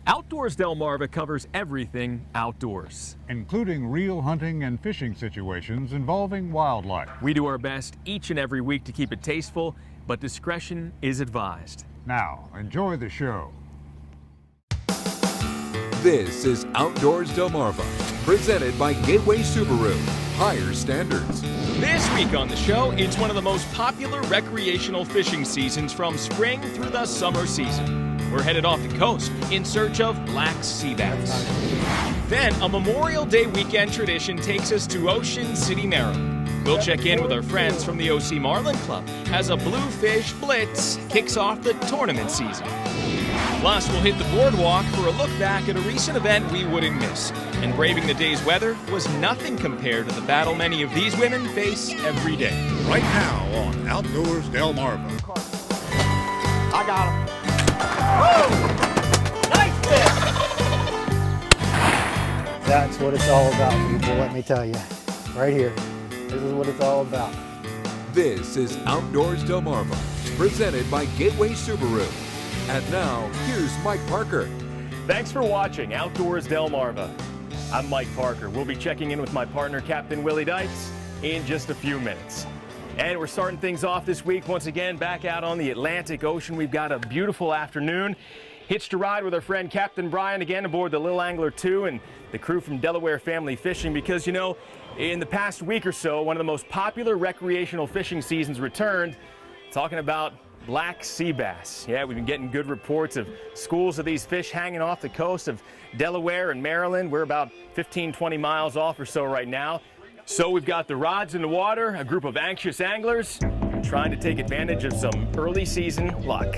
Outdoors Delmarva covers everything outdoors, including real hunting and fishing situations involving wildlife. We do our best each and every week to keep it tasteful, but discretion is advised. Now, enjoy the show. This is Outdoors Delmarva, presented by Gateway Subaru. Higher standards. This week on the show, it's one of the most popular recreational fishing seasons from spring through the summer season. We're headed off the coast in search of black sea bass. Then, a Memorial Day weekend tradition takes us to Ocean City, Maryland. We'll check in with our friends from the OC Marlin Club as a Bluefish Blitz kicks off the tournament season. Plus, we'll hit the boardwalk for a look back at a recent event we wouldn't miss. And braving the day's weather was nothing compared to the battle many of these women face every day. Right now on Outdoors Delmarva. I got him. Woo! Nice fish! That's what it's all about, people, let me tell you. Right here. This is what it's all about. This is Outdoors Delmarva, presented by Gateway Subaru. And now, here's Mike Parker. Thanks for watching Outdoors Delmarva. I'm Mike Parker. We'll be checking in with my partner, Captain Willie Dykes, in just a few minutes. And we're starting things off this week once again back out on the Atlantic Ocean. We've got a beautiful afternoon. Hitched a ride with our friend Captain Brian again aboard the Lil Angler 2 and the crew from Delaware Family Fishing because, you know, in the past week or so, one of the most popular recreational fishing seasons returned, talking about black sea bass. Yeah, we've been getting good reports of schools of these fish hanging off the coast of Delaware and Maryland. We're about 15, 20 miles off or so right now. So we've got the rods in the water, a group of anxious anglers trying to take advantage of some early season luck.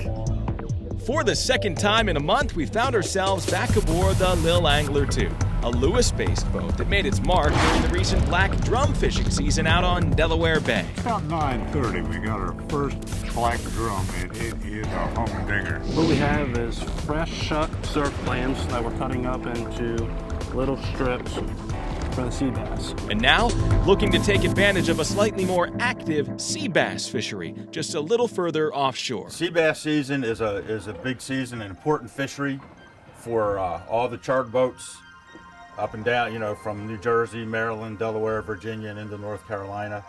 For the second time in a month, we found ourselves back aboard the Lil Angler 2, a Lewis-based boat that made its mark during the recent black drum fishing season out on Delaware Bay. About 9:30, we got our first black drum, and it is a humdinger. What we have is fresh shuck surf clams that we're cutting up into little strips for the sea bass. And now, looking to take advantage of a slightly more active sea bass fishery, just a little further offshore. Sea bass season is a big season, an important fishery for all the charter boats up and down, you know, from New Jersey, Maryland, Delaware, Virginia, and into North Carolina.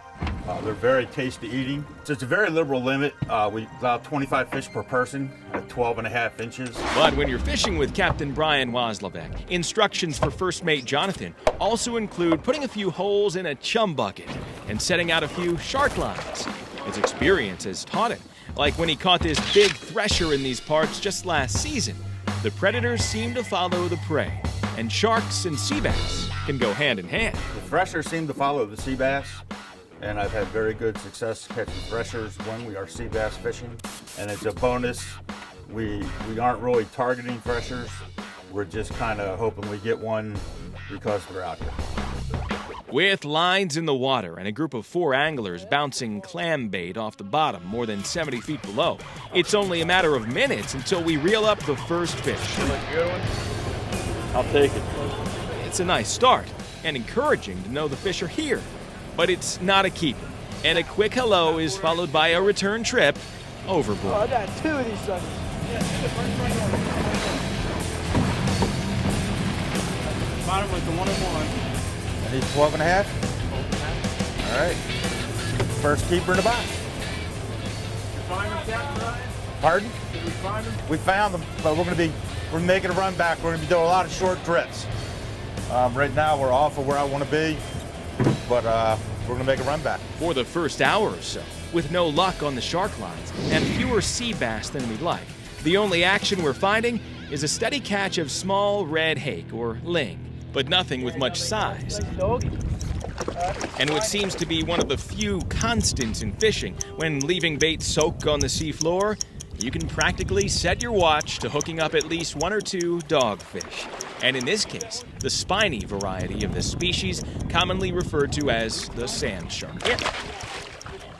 They're very tasty eating. So it's a very liberal limit. We allow 25 fish per person at 12.5 inches. But when you're fishing with Captain Brian Wozlovek, instructions for first mate Jonathan also include putting a few holes in a chum bucket and setting out a few shark lines. His experience has taught him, like when he caught this big thresher in these parts just last season. The predators seem to follow the prey, and sharks and sea bass can go hand in hand. The threshers seem to follow the sea bass, and I've had very good success catching threshers when we are sea bass fishing. And it's a bonus. We aren't really targeting threshers. We're just kind of hoping we get one because we're out here. With lines in the water and a group of 4 anglers bouncing clam bait off the bottom more than 70 feet below, it's only a matter of minutes until we reel up the first fish. Good one. I'll take it. It's a nice start and encouraging to know the fish are here, but it's not a keeper. And a quick hello is followed by a return trip overboard. Oh, I got 2 of these suckers. Bottom with the 1-on-1. I need 12.5. All right. First keeper in the box. You find them, Captain Brian? Pardon? Did we find them? We found them, but we're making a run back. We're going to be doing a lot of short drifts. Right now we're off of where I want to be, but we're going to make a run back. For the first hour or so, with no luck on the shark lines and fewer sea bass than we'd like, the only action we're finding is a steady catch of small red hake or ling, but nothing with much size. And what seems to be one of the few constants in fishing, when leaving bait soak on the seafloor, you can practically set your watch to hooking up at least 1 or 2 dogfish. And in this case, the spiny variety of the species commonly referred to as the sand shark.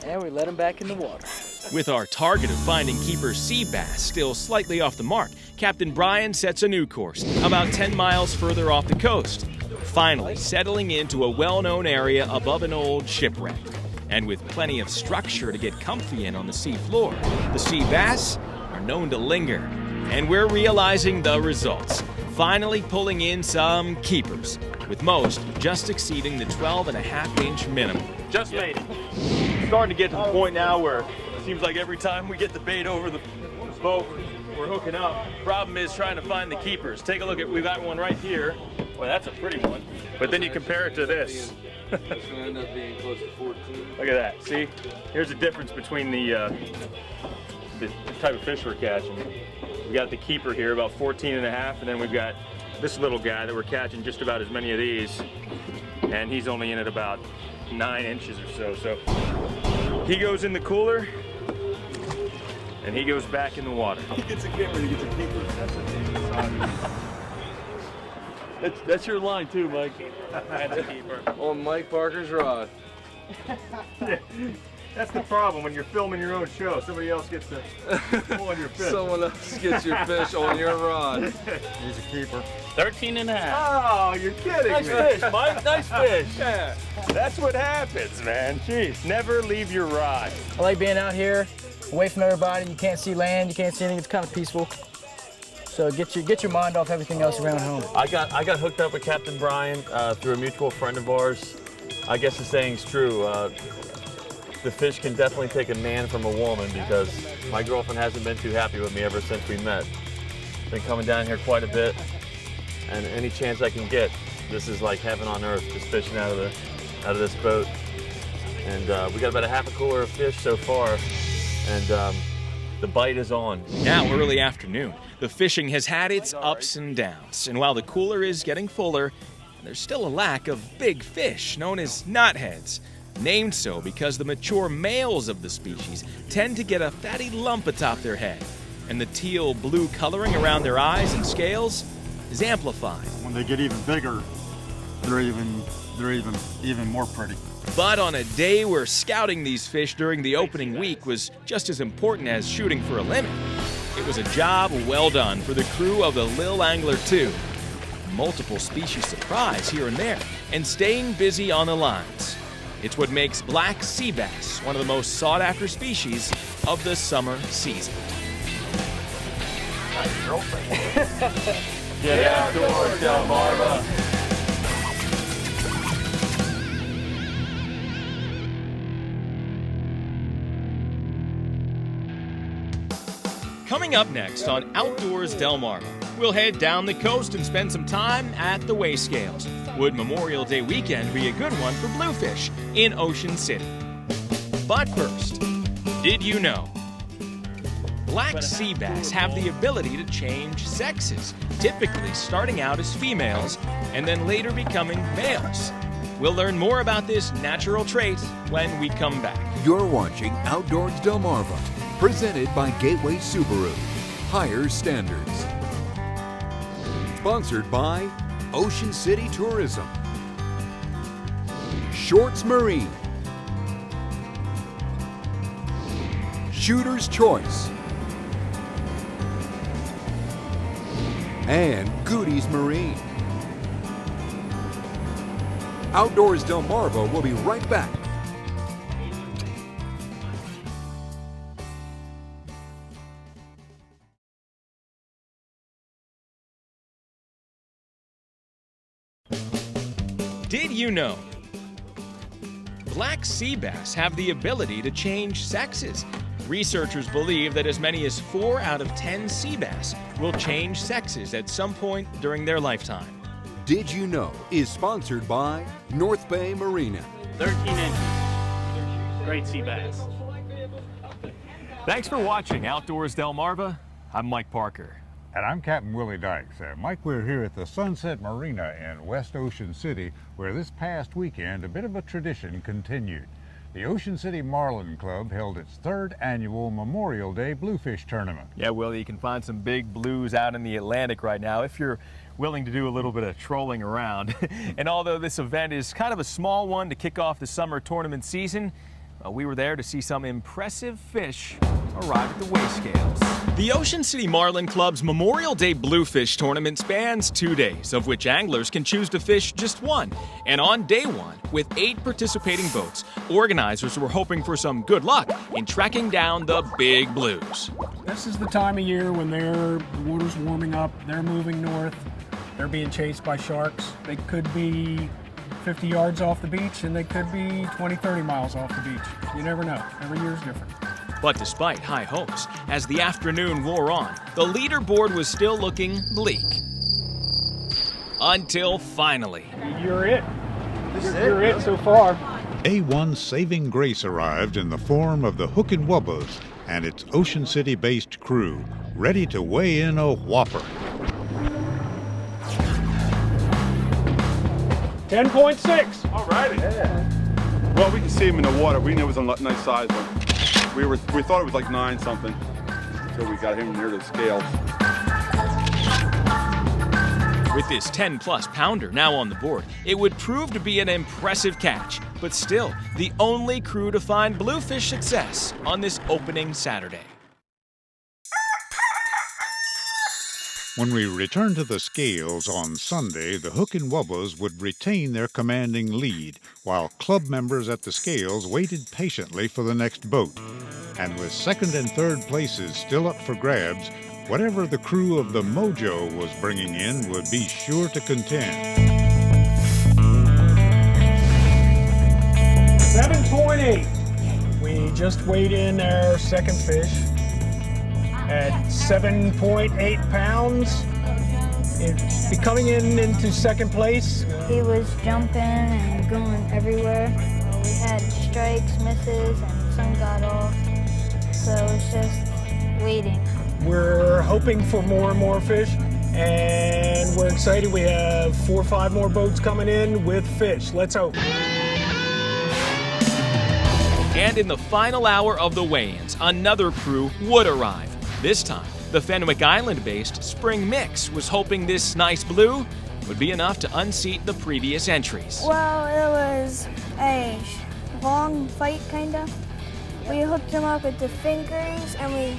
And we let them back in the water. With our target of finding keeper sea bass still slightly off the mark, Captain Brian sets a new course, about 10 miles further off the coast, finally settling into a well-known area above an old shipwreck. And with plenty of structure to get comfy in on the sea floor, the sea bass are known to linger And we're realizing the results, finally pulling in some keepers, with most just exceeding the 12.5-inch minimum. Just made it. It's starting to get to the point now where it seems like every time we get the bait over the boat, we're hooking up. Problem is trying to find the keepers. Take a look at, we got one right here. Well, that's a pretty one. But then you compare it to this. It's going to end up being close to 14. Look at that. See? Here's the difference between the type of fish we're catching. We got the keeper here, about 14.5, and then we've got this little guy that we're catching just about as many of these, and he's only in at about 9 inches or so. So he goes in the cooler, and he goes back in the water. He gets a keeper, he gets a keeper. That's your line too, Mike. That's a keeper. On Mike Parker's rod. That's the problem when you're filming your own show. Somebody else gets to pull on your fish. Someone else gets your fish on your rod. He's a keeper. 13.5. Oh, you're kidding Nice me. fish, Mike. Nice fish. Yeah, that's what happens, man. Jeez, never leave your rod. I like being out here, away from everybody. You can't see land, you can't see anything. It's kind of peaceful. So get your mind off everything else around home. I got hooked up with Captain Brian through a mutual friend of ours. I guess the saying's true. The fish can definitely take a man from a woman, because my girlfriend hasn't been too happy with me ever since we met. Been coming down here quite a bit, and any chance I can get, this is like heaven on earth, just fishing out of this boat. And we got about a half a cooler of fish so far, and the bite is on. Now early afternoon, the fishing has had its ups and downs, and while the cooler is getting fuller, there's still a lack of big fish known as knotheads. Named so because the mature males of the species tend to get a fatty lump atop their head, and the teal-blue coloring around their eyes and scales is amplified. When they get even bigger, they're even more pretty. But on a day where scouting these fish during the opening week was just as important as shooting for a limit, it was a job well done for the crew of the Lil Angler 2. Multiple species surprise here and there, and staying busy on the lines. It's what makes black sea bass one of the most sought-after species of the summer season. Get outdoors, Delmarva. Coming up next on Outdoors Delmarva, we'll head down the coast and spend some time at the weigh scales. Would Memorial Day weekend be a good one for bluefish in Ocean City? But first, did you know? Black sea bass have the ability to change sexes, typically starting out as females and then later becoming males. We'll learn more about this natural trait when we come back. You're watching Outdoors Delmarva, presented by Gateway Subaru. Higher standards. Sponsored by Ocean City Tourism, Shorts Marine, Shooter's Choice, and Goody's Marine. Outdoors Delmarva will be right back. Did you know? Black sea bass have the ability to change sexes. Researchers believe that as many as 4 out of 10 sea bass will change sexes at some point during their lifetime. Did You Know is sponsored by North Bay Marina. 13 inches. Great sea bass. Thanks for watching Outdoors Delmarva. I'm Mike Parker. And I'm Captain Willie Dykes. Mike, we're here at the Sunset Marina in West Ocean City, where this past weekend a bit of a tradition continued. The Ocean City Marlin Club held its 3rd annual Memorial Day Bluefish Tournament. Yeah, Willie, you can find some big blues out in the Atlantic right now if you're willing to do a little bit of trolling around. And although this event is kind of a small one to kick off the summer tournament season, we were there to see some impressive fish arrive at the weigh scales. The Ocean City Marlin Club's Memorial Day Bluefish Tournament spans 2 days, of which anglers can choose to fish just one. And on day one, with 8 participating boats, organizers were hoping for some good luck in tracking down the big blues. This is the time of year when the water's warming up, they're moving north, they're being chased by sharks. They could be 50 yards off the beach and they could be 20, 30 miles off the beach. You never know. Every year is different. But despite high hopes, as the afternoon wore on, the leaderboard was still looking bleak. Until finally. You're it. You're it so far. A1 saving grace arrived in the form of the Hook and Wubbas and its Ocean City-based crew, ready to weigh in a whopper. 10.6. All righty. Yeah. Well, we can see him in the water. We knew it was a nice size one. We thought it was like 9 something until we got him near the scales. With this 10-plus pounder now on the board, it would prove to be an impressive catch, but still the only crew to find bluefish success on this opening Saturday. When we returned to the scales on Sunday, the Hook and Wubbas would retain their commanding lead, while club members at the scales waited patiently for the next boat. And with second and third places still up for grabs, whatever the crew of the Mojo was bringing in would be sure to contend. 7.8. We just weighed in our second fish at 7.8 pounds. It's coming into second place. He was jumping and going everywhere. We had strikes, misses, and some got off. So it's just waiting. We're hoping for more and more fish, and we're excited. We have 4 or 5 more boats coming in with fish. Let's hope. And in the final hour of the weigh-ins, another crew would arrive. This time, the Fenwick Island-based Spring Mix was hoping this nice blue would be enough to unseat the previous entries. Well, it was a long fight, kind of. We hooked him up with the fingers, and we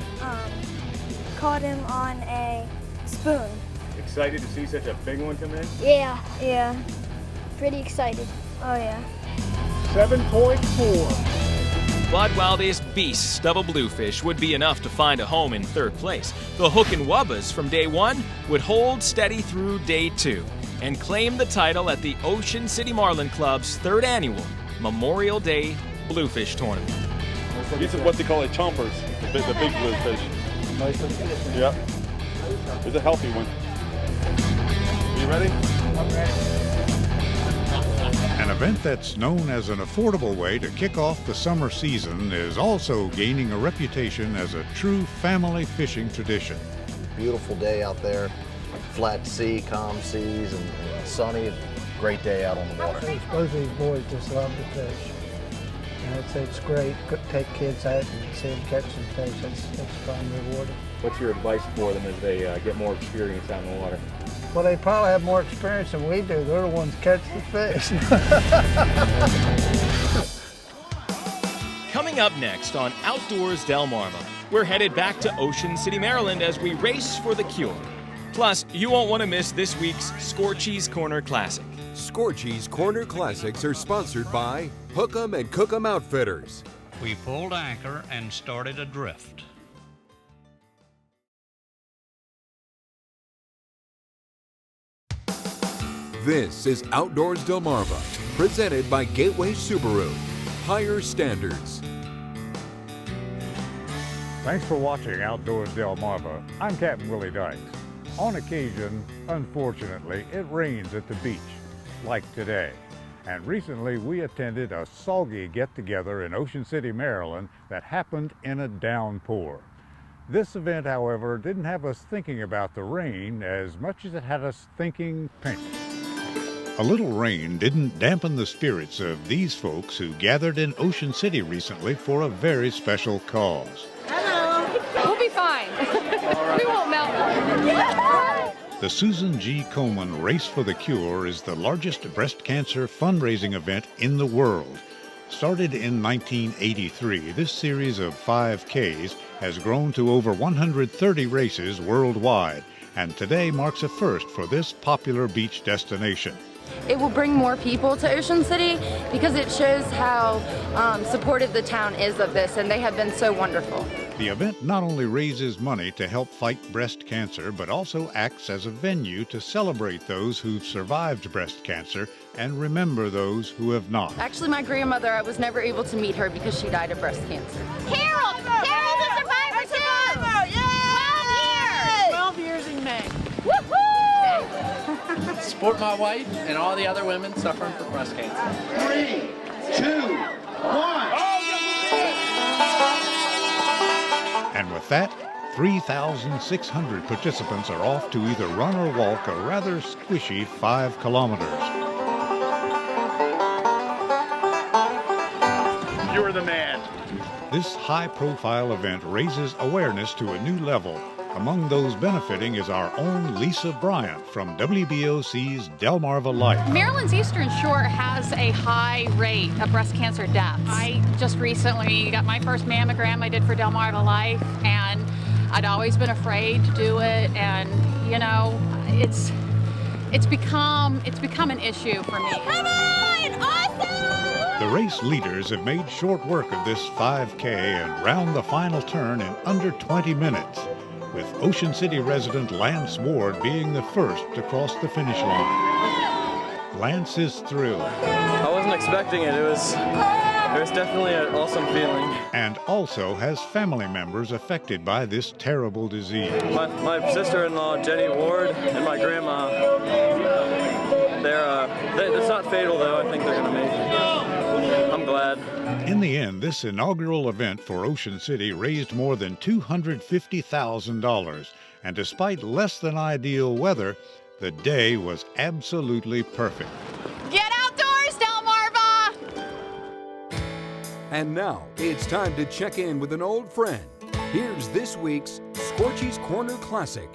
caught him on a spoon. Excited to see such a big one come in? Yeah. Pretty excited. Oh, yeah. 7.4. But while this beast of a bluefish would be enough to find a home in third place, the Hook and Wubbas from day one would hold steady through day 2 and claim the title at the Ocean City Marlin Club's 3rd annual Memorial Day Bluefish Tournament. These are what they call chompers, the big bluefish. Yep. It's a healthy one. You ready? I'm ready. An event that's known as an affordable way to kick off the summer season is also gaining a reputation as a true family fishing tradition. Beautiful day out there, flat sea, calm seas, and sunny. Great day out on the water. Both of these boys just love to fish. And it's great. Take kids out and see them catch some fish. It's fun, rewarding. What's your advice for them as they get more experience out in the water? Well, they probably have more experience than we do. They're the ones catch the fish. Coming up next on Outdoors Delmarva, we're headed back to Ocean City, Maryland as we race for the cure. Plus, you won't want to miss this week's Scorchy's Corner Classic. Scorchy's Corner Classics are sponsored by Hook 'em and Cook 'em Outfitters. We pulled anchor and started adrift. This is Outdoors Delmarva, presented by Gateway Subaru. Higher standards. Thanks for watching Outdoors Delmarva. I'm Captain Willie Dykes. On occasion, unfortunately, it rains at the beach, like today. And recently we attended a soggy get-together in Ocean City, Maryland that happened in a downpour. This event, however, didn't have us thinking about the rain as much as it had us thinking pink. A little rain didn't dampen the spirits of these folks who gathered in Ocean City recently for a very special cause. Hello. We'll be fine. We won't melt. The Susan G. Komen Race for the Cure is the largest breast cancer fundraising event in the world. Started in 1983, this series of 5Ks has grown to over 130 races worldwide, and today marks a first for this popular beach destination. It will bring more people to Ocean City because it shows how supportive the town is of this, and they have been so wonderful. The event not only raises money to help fight breast cancer, but also acts as a venue to celebrate those who've survived breast cancer and remember those who have not. Actually, my grandmother, I was never able to meet her because she died of breast cancer. Carol! Carol's a survivor too! Yay! 12 years in May. Woohoo! Support my wife and all the other women suffering from breast cancer. 3, 2, 1. And with that, 3,600 participants are off to either run or walk a rather squishy 5 kilometers. You're the man. This high-profile event raises awareness to a new level. Among those benefiting is our own Lisa Bryant from WBOC's Delmarva Life. Maryland's Eastern Shore has a high rate of breast cancer deaths. I just recently got my first mammogram I did for Delmarva Life, and I'd always been afraid to do it, and you know, it's become an issue for me. Come on! Awesome! The race leaders have made short work of this 5K and round the final turn in under 20 minutes. With Ocean City resident Lance Ward being the first to cross the finish line. Lance is thrilled. I wasn't expecting it. It was definitely an awesome feeling. And also has family members affected by this terrible disease. My sister-in-law, Jenny Ward, and my grandma, it's not fatal though. I think they're going to make it. I'm glad. In the end, this inaugural event for Ocean City raised more than $250,000, and despite less than ideal weather, the day was absolutely perfect. Get outdoors, Delmarva! And now it's time to check in with an old friend. Here's this week's Scorchy's Corner Classic.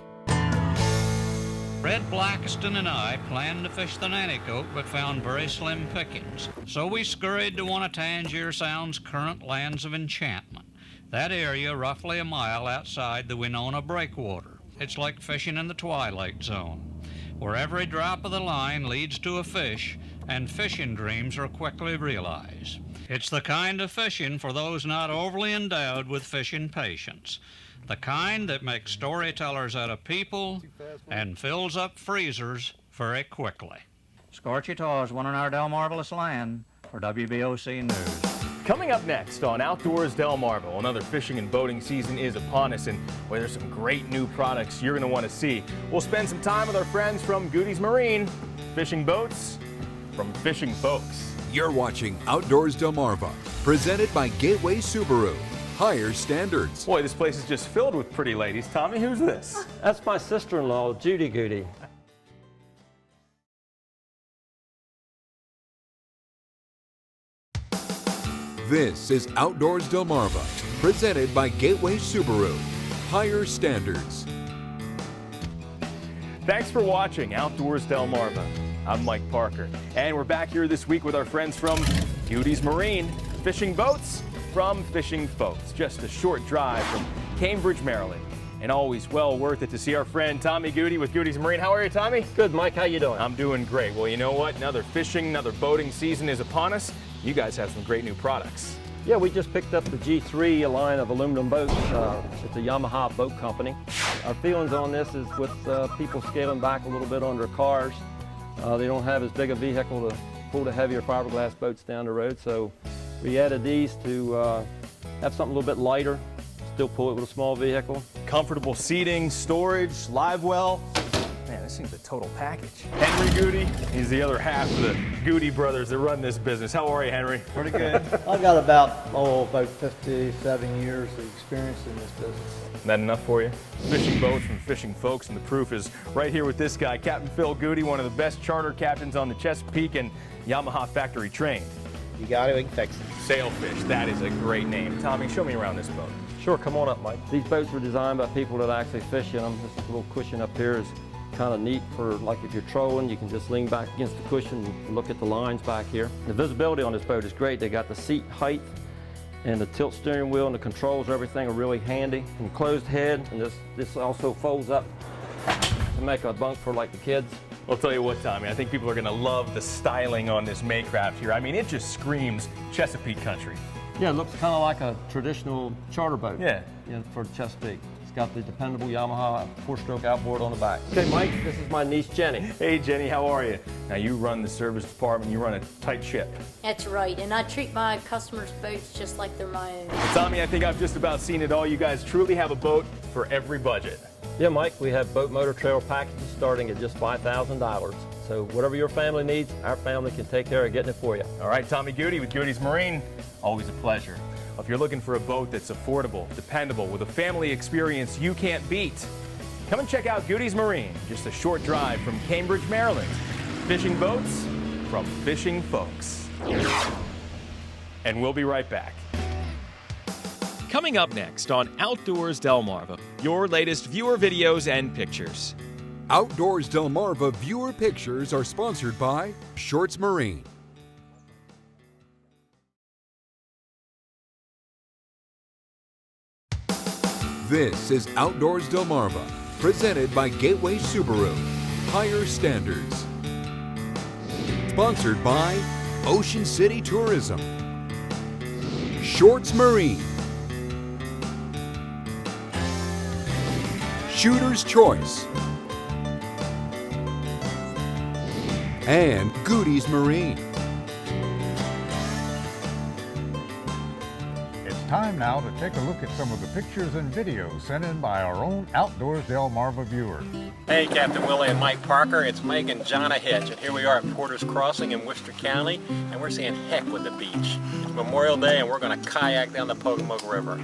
Red Blackiston and I planned to fish the Nanticoke, but found very slim pickings. So we scurried to one of Tangier Sound's current lands of enchantment. That area roughly a mile outside the Winona Breakwater. It's like fishing in the Twilight Zone, where every drop of the line leads to a fish, and fishing dreams are quickly realized. It's the kind of fishing for those not overly endowed with fishing patience. The kind that makes storytellers out of people and fills up freezers very quickly. Scorchy Taws, one on our Delmarvelous land for WBOC News. Coming up next on Outdoors Delmarva, another fishing and boating season is upon us, and where there's some great new products you're going to want to see. We'll spend some time with our friends from Goody's Marine, fishing boats from fishing folks. You're watching Outdoors Delmarva, presented by Gateway Subaru. Higher standards. Boy, this place is just filled with pretty ladies. Tommy, who's this? That's my sister-in-law, Judy Goody. This is Outdoors Delmarva, presented by Gateway Subaru. Higher standards. Thanks for watching Outdoors Delmarva. I'm Mike Parker, and we're back here this week with our friends from Goody's Marine, fishing boats from fishing folks. Just a short drive from Cambridge, Maryland, and always well worth it to see our friend Tommy Goody with Goody's Marine. How are you, Tommy? Good, Mike. How you doing? I'm doing great. Well, you know what? Another fishing, another boating season is upon us. You guys have some great new products. Yeah, we just picked up the G3 line of aluminum boats. It's a Yamaha boat company. Our feelings on this is with people scaling back a little bit on their cars. They don't have as big a vehicle to pull the heavier fiberglass boats down the road, so we added these to have something a little bit lighter, still pull it with a small vehicle. Comfortable seating, storage, live well. Man, this seems a total package. Henry Goody, he's the other half of the Goody brothers that run this business. How are you, Henry? Pretty good. I've got about 57 years of experience in this business. Isn't that enough for you? Fishing boats from fishing folks, and the proof is right here with this guy, Captain Phil Goody, one of the best charter captains on the Chesapeake and Yamaha factory trained. You got it, we can fix it. Sailfish, that is a great name. Tommy, show me around this boat. Sure, come on up, Mike. These boats were designed by people that actually fish in them. This little cushion up here is kind of neat for, like, if you're trolling, you can just lean back against the cushion and look at the lines back here. The visibility on this boat is great. They got the seat height and the tilt steering wheel and the controls, everything are really handy. And closed head, and this also folds up to make a bunk for, like, the kids. I'll tell you what, Tommy, I think people are going to love the styling on this Maycraft here. I mean, it just screams Chesapeake country. Yeah, it looks kind of like a traditional charter boat. Yeah. For Chesapeake. It's got the dependable Yamaha 4-stroke outboard on the back. Okay, Mike, this is my niece, Jenny. Hey, Jenny, how are you? Now, you run the service department. You run a tight ship. That's right, and I treat my customers' boats just like they're my own. Well, Tommy, I think I've just about seen it all. You guys truly have a boat for every budget. Yeah, Mike, we have boat, motor, trailer packages starting at just $5,000. So whatever your family needs, our family can take care of getting it for you. All right, Tommy Goody with Goody's Marine, always a pleasure. If you're looking for a boat that's affordable, dependable, with a family experience you can't beat, come and check out Goody's Marine, just a short drive from Cambridge, Maryland. Fishing boats from fishing folks. And we'll be right back. Coming up next on Outdoors Delmarva, your latest viewer videos and pictures. Outdoors Delmarva viewer pictures are sponsored by Shorts Marine. This is Outdoors Delmarva, presented by Gateway Subaru. Higher standards. Sponsored by Ocean City Tourism. Shorts Marine. Shooter's Choice. And Goody's Marine. Time now to take a look at some of the pictures and videos sent in by our own Outdoors Delmarva viewers. Hey, Captain Willie and Mike Parker, it's Meg and Jonna Hitch, and here we are at Porter's Crossing in Worcester County, and we're saying heck with the beach. It's Memorial Day, and we're going to kayak down the Pocomoke River.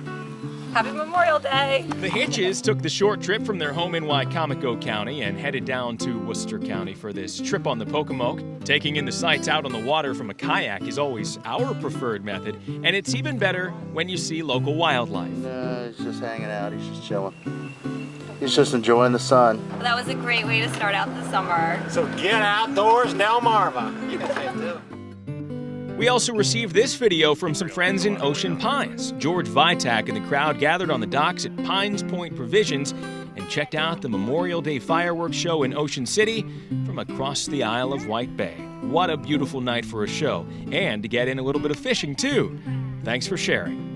Happy Memorial Day! The Hitches took the short trip from their home in Wicomico County and headed down to Worcester County for this trip on the Pocomoke. Taking in the sights out on the water from a kayak is always our preferred method, and it's even better when you see local wildlife. He's just hanging out, he's just chilling. He's just enjoying the sun. Well, that was a great way to start out the summer. So get outdoors, Delmarva. You can say it too. We also received this video from some friends in Ocean Pines. George Vitak and the crowd gathered on the docks at Pines Point Provisions and checked out the Memorial Day fireworks show in Ocean City from across the Isle of White Bay. What a beautiful night for a show, and to get in a little bit of fishing too. Thanks for sharing.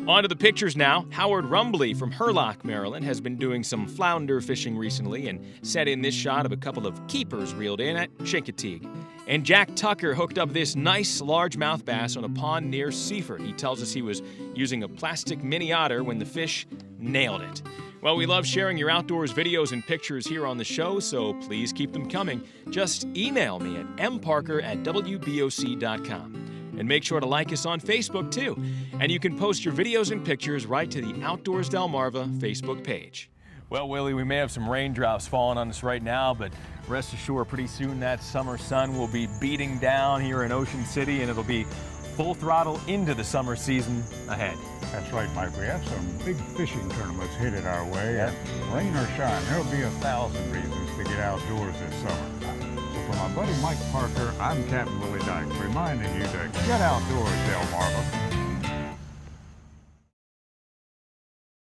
On to the pictures now. Howard Rumbley from Hurlock, Maryland, has been doing some flounder fishing recently and set in this shot of a couple of keepers reeled in at Chincoteague. And Jack Tucker hooked up this nice largemouth bass on a pond near Seaford. He tells us he was using a plastic mini otter when the fish nailed it. Well, we love sharing your outdoors videos and pictures here on the show, so please keep them coming. Just email me at mparker@wboc.com. And make sure to like us on Facebook, too. And you can post your videos and pictures right to the Outdoors Delmarva Facebook page. Well, Willie, we may have some raindrops falling on us right now, but rest assured, pretty soon that summer sun will be beating down here in Ocean City, and it'll be full throttle into the summer season ahead. That's right, Mike. We have some big fishing tournaments headed our way, and rain or shine, there'll be 1,000 reasons to get outdoors this summer. So for my buddy Mike Parker, I'm Captain Willie Dykes, reminding you to get outdoors, Delmarva.